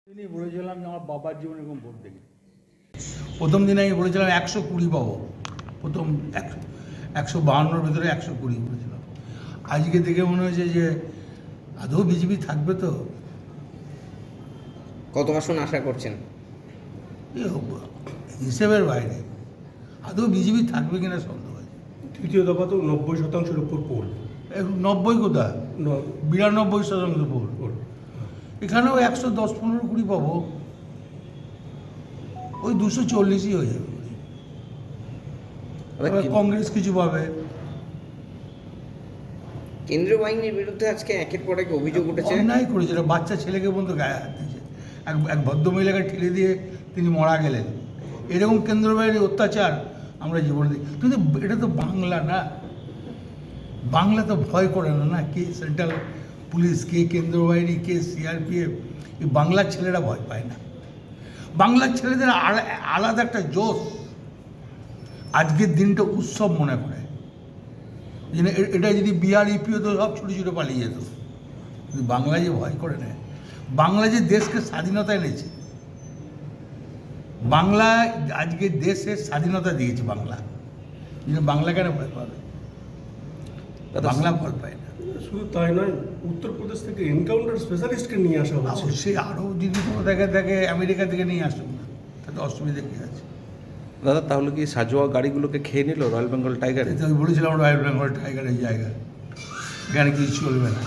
দিনই বলেছিলাম যে আমার বাবার জীবনে এরকম ভোট দেখি। প্রথম দিনে আমি বলেছিলাম 120 পাবো, প্রথম 152-র ভেতরে 120 বলেছিলাম। আজকে দেখে মনে হয়েছে যে আদৌ বিজেপি থাকবে তো। কত আসন আশা করছেন? হিসেবের বাইরে আদৌ বিজেপি থাকবে কিনা সন্দেহ আছে। তৃতীয় দফা তো 90% উপর পোল। 90 কোথায়, 92% পোল। এখানেও 110-15-20 পাবো, ওই 240ই হয়ে যাবে। কংগ্রেস কিছু পাবে। কেন্দ্রীয় বাহিনীর বিরুদ্ধে আজকে একের পর এক অভিযোগ উঠেছে। অন্যায় করেছে, এটা বাচ্চা ছেলেকে পর্যন্ত গায়ে হাত দিয়েছে। এক ভদ্রমহিলাকে ঠেলে দিয়ে তিনি মারা গেলেন। এরকম কেন্দ্রীয় বাহিনীর অত্যাচার আমরা জীবনে দেখি। কিন্তু এটা তো বাংলা না, বাংলা তো ভয় করে না কে সেন্ট্রাল পুলিশ, কে কেন্দ্রীয় বাহিনী, কে সিআরপিএফ। এই বাংলার ছেলেরা ভয় পায় না। বাংলার ছেলেদের আলাদা একটা জোশ, আজকের দিনটা উৎসব মনে করে। এটা যদি বিহার ইউপি হতো সব ছুটে ছুটে পালিয়ে যেত। কিন্তু বাংলা যে ভয় করে না, বাংলা যে দেশকে স্বাধীনতা এনেছে, বাংলা আজকে দেশের স্বাধীনতা দিয়েছে বাংলা। বাংলা কেন ভয় পাবে? বাংলা ভয় পায় না। শুধু তাই নয়, উত্তরপ্রদেশ থেকে এনকাউন্টার স্পেশালিস্টকে নিয়ে আসা হচ্ছে। সে আরও যদি কোনো দেখে আমেরিকা থেকে নিয়ে আসুন না, তাতে অসুবিধা কী আছে? দাদা, তাহলে কি সাজোয়া গাড়িগুলোকে খেয়ে নিল রয়্যাল বেঙ্গল টাইগার? আমি বলেছিলাম রয়্যাল বেঙ্গল টাইগারের জায়গা, এখানে কিছু চলবে না।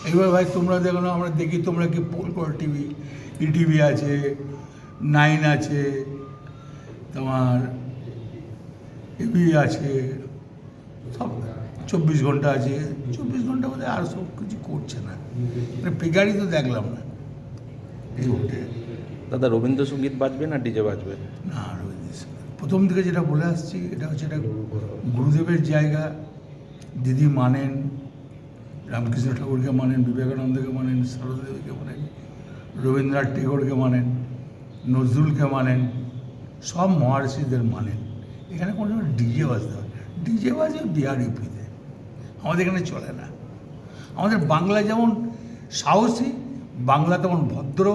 এবার ভাই তোমরা দেখো না, আমরা দেখি তোমরা কি পোল করো, টিভি, ইটিভি আছে, 9 আছে, তোমার এবি আছে, সব 24 ঘন্টা আছে। 24 ঘন্টা বোধহয় আর সব কিছু করছে না, ফিগারই তো দেখলাম না এই ভোটে। দাদা, রবীন্দ্রসঙ্গীত বাজবে না ডিজে বাজবে? না, প্রথম দিকে যেটা বলে আসছি, এটা হচ্ছে এটা গুরুদেবের জায়গা। দিদি মানেন, রামকৃষ্ণ ঠাকুরকে মানেন, বিবেকানন্দকে মানেন, সারদাদেবীকে মানেন, রবীন্দ্রনাথ টেগোরকে মানেন, নজরুলকে মানেন, সব মহর্ষিদের মানেন। এখানে কোনো ডিজে বাজতে হবে, ডিজে বাজে বিহার ইউপিতে, আমাদের এখানে চলে না। আমাদের বাংলা যেমন সাহসী, বাংলা তেমন ভদ্র,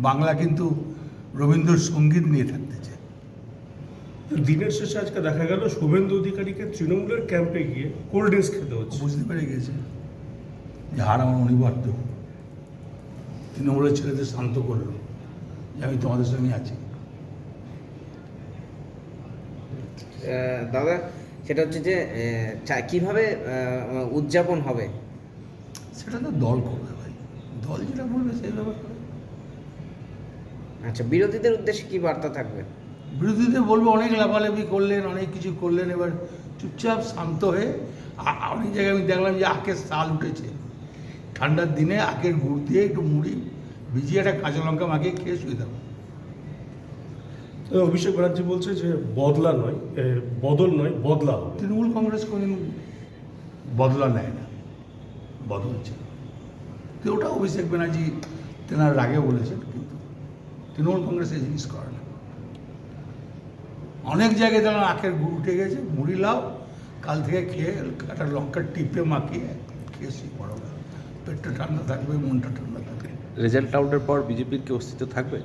বাংলা কিন্তু রবীন্দ্রসঙ্গীত নিয়ে থাকতে চায়। দিনের শেষে আজকে দেখা গেল শুভেন্দু অধিকারীকে তৃণমূলের ক্যাম্পে গিয়ে কোল্ড ড্রিঙ্কস খেতে হচ্ছে। বুঝতে পেরে গেছে যে হার আমার অনিবার্য। তৃণমূলের ছেলেদের শান্ত করলো যে আমি তোমাদের সঙ্গে আছি। দাদা, সেটা হচ্ছে যে কিভাবে উদযাপন হবে? সেটা তো দল করবে ভাই, দল যেটা বলবে সেইভাবে করবে। আচ্ছা, বিরোধীদের উদ্দেশ্যে কি বার্তা থাকবে? বিরোধীদের বলবো অনেক লাফালাফি করলেন, অনেক কিছু করলেন, এবার চুপচাপ শান্ত হয়ে। অনেক জায়গায় আমি দেখলাম যে আখের শাল উঠেছে, ঠান্ডার দিনে আখের গুড় দিয়ে একটু মুড়ি ভিজিয়ে একটা কাঁচা লঙ্কা মাখিয়ে খেয়ে শুয়ে দেবো। অভিষেক ব্যানার্জি বলছে যে বদল নয় বদলা হবে। তৃণমূল কংগ্রেস কোনদিন বদলা নেয় না, বদল ছিল। তো ওটা অভিষেক ব্যানার্জি তেনার রাগে বলেছেন, কিন্তু তৃণমূল কংগ্রেস এই জিনিস করে না। অনেক জায়গায় দেখলাম আখের গুড় উঠে গেছে, মুড়ি লাও, কাল থেকে খেয়ে একটা লঙ্কার টিপে মাখিয়ে খেয়ে শুয়ে পড়াবে, পেটটা ঠান্ডা থাকবে, মনটা ঠান্ডা থাকবে। রেজাল্ট আউটের পর বিজেপির কি অস্তিত্ব থাকবে?